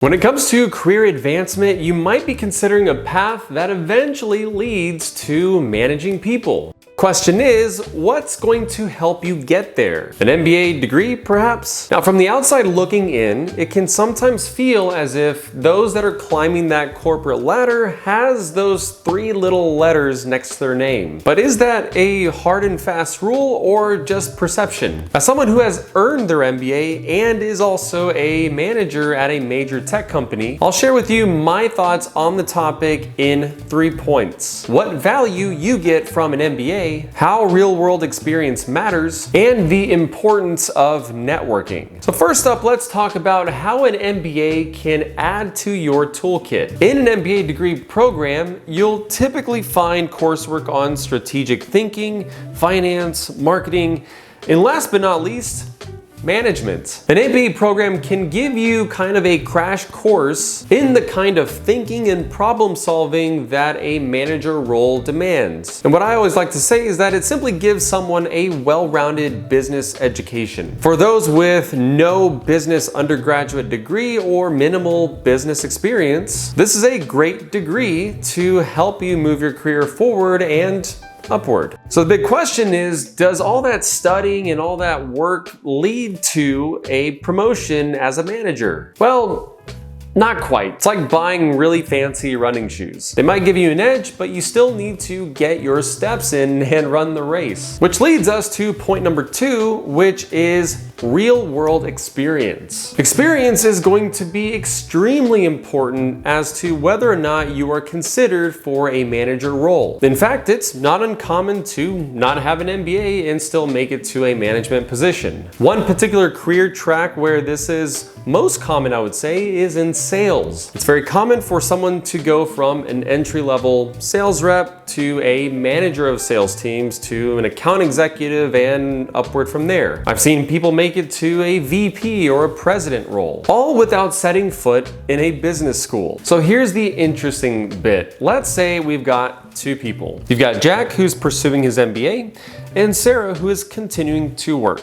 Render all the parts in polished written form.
When it comes to career advancement, you might be considering a path that eventually leads to managing people. Question is, what's going to help you get there? An MBA degree, perhaps? Now, from the outside looking in, it can sometimes feel as if those that are climbing that corporate ladder has those three little letters next to their name. But is that a hard and fast rule or just perception? As someone who has earned their MBA and is also a manager at a major tech company, I'll share with you my thoughts on the topic in 3 points. What value you get from an MBA, how real-world experience matters, and the importance of networking. So first up, let's talk about how an MBA can add to your toolkit. In an MBA degree program, you'll typically find coursework on strategic thinking, finance, marketing, and last but not least, management. An MBA program can give you kind of a crash course in the kind of thinking and problem solving that a manager role demands. And what I always like to say is that it simply gives someone a well-rounded business education. For those with no business undergraduate degree or minimal business experience, this is a great degree to help you move your career forward and upward. So the big question is, does all that studying and all that work lead to a promotion as a manager? Well, not quite. It's like buying really fancy running shoes. They might give you an edge, but you still need to get your steps in and run the race. Which leads us to point number 2, which is real-world experience. Experience is going to be extremely important as to whether or not you are considered for a manager role. In fact, it's not uncommon to not have an MBA and still make it to a management position. One particular career track where this is most common, I would say, is in sales. It's very common for someone to go from an entry-level sales rep to a manager of sales teams to an account executive and upward from there. I've seen people make it to a VP or a president role, all without setting foot in a business school. So here's the interesting bit. Let's say we've got 2 people. You've got Jack, who's pursuing his MBA, and Sarah, who is continuing to work.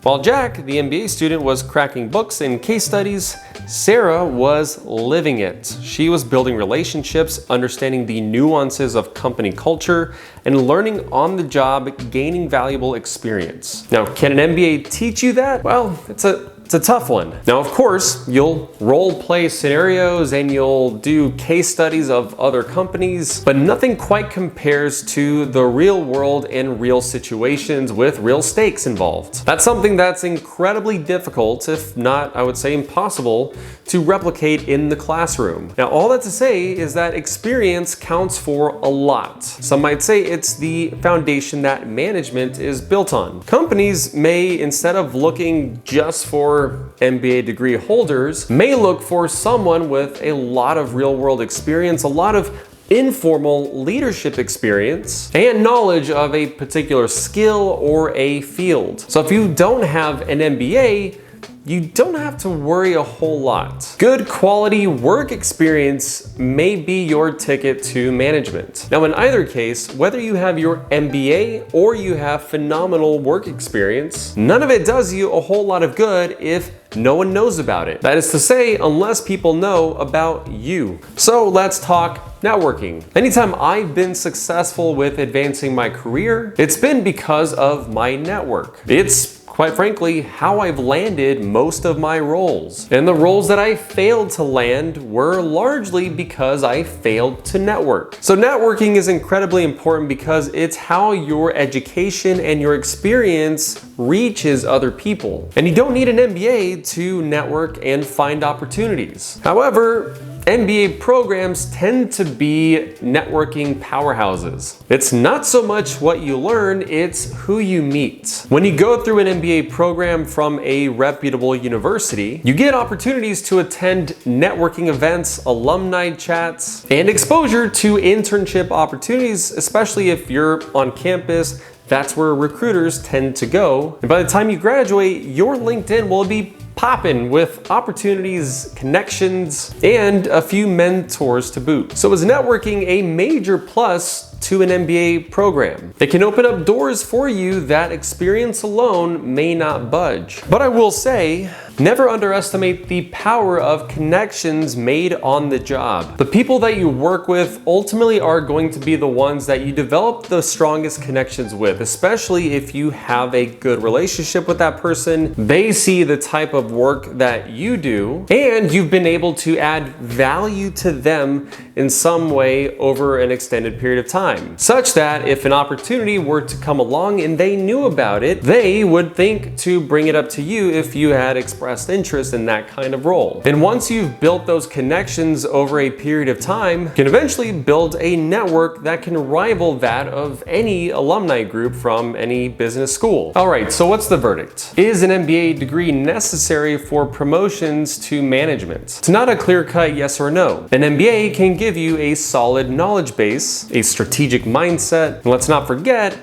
While Jack, the MBA student, was cracking books and case studies, Sarah was living it. She was building relationships, understanding the nuances of company culture, and learning on the job, gaining valuable experience. Now, can an MBA teach you that? Well, it's a tough one. Now, of course, you'll role play scenarios and you'll do case studies of other companies, but nothing quite compares to the real world and real situations with real stakes involved. That's something that's incredibly difficult, if not, I would say impossible, to replicate in the classroom. Now, all that to say is that experience counts for a lot. Some might say it's the foundation that management is built on. Companies may, instead of looking just for MBA degree holders, may look for someone with a lot of real-world experience, a lot of informal leadership experience, and knowledge of a particular skill or a field. So if you don't have an MBA, you don't have to worry a whole lot. Good quality work experience may be your ticket to management. Now, in either case, whether you have your MBA or you have phenomenal work experience, none of it does you a whole lot of good if no one knows about it. That is to say, unless people know about you. So let's talk networking. Anytime I've been successful with advancing my career, it's been because of my network. It's quite frankly, how I've landed most of my roles. And the roles that I failed to land were largely because I failed to network. So networking is incredibly important because it's how your education and your experience reaches other people. And you don't need an MBA to network and find opportunities. However, MBA programs tend to be networking powerhouses. It's not so much what you learn, it's who you meet. When you go through an MBA program from a reputable university, you get opportunities to attend networking events, alumni chats, and exposure to internship opportunities, especially if you're on campus. That's where recruiters tend to go. And by the time you graduate, your LinkedIn will be popping with opportunities, connections, and a few mentors to boot. So is networking a major plus to an MBA program? It can open up doors for you that experience alone may not budge. But I will say, Never underestimate the power of connections made on the job. The people that you work with ultimately are going to be the ones that you develop the strongest connections with, especially if you have a good relationship with that person. They see the type of work that you do, and you've been able to add value to them in some way over an extended period of time, such that if an opportunity were to come along and they knew about it, they would think to bring it up to you if you had expressed interest in that kind of role. And once you've built those connections over a period of time, you can eventually build a network that can rival that of any alumni group from any business school. All right, so what's the verdict? Is an MBA degree necessary for promotions to management? It's not a clear-cut yes or no. An MBA can give you a solid knowledge base, a strategic mindset, and let's not forget,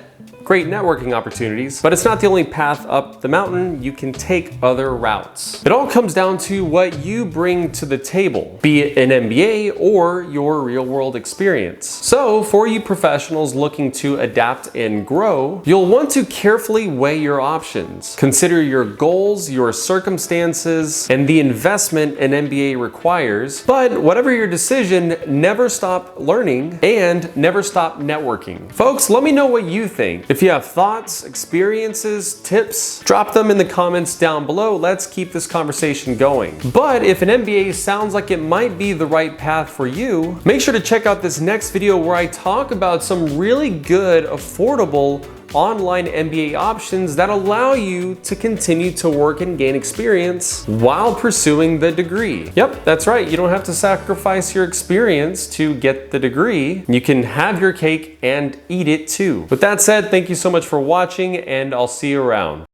great networking opportunities, but it's not the only path up the mountain. You can take other routes. It all comes down to what you bring to the table, be it an MBA or your real-world experience. So for you professionals looking to adapt and grow, you'll want to carefully weigh your options. Consider your goals, your circumstances, and the investment an MBA requires. But whatever your decision, never stop learning and never stop networking. Folks, let me know what you think. If you have thoughts, experiences, tips, drop them in the comments down below. Let's keep this conversation going. But if an MBA sounds like it might be the right path for you, make sure to check out this next video where I talk about some really good, affordable online MBA options that allow you to continue to work and gain experience while pursuing the degree. Yep, that's right. You don't have to sacrifice your experience to get the degree. You can have your cake and eat it too. With that said, thank you so much for watching, and I'll see you around.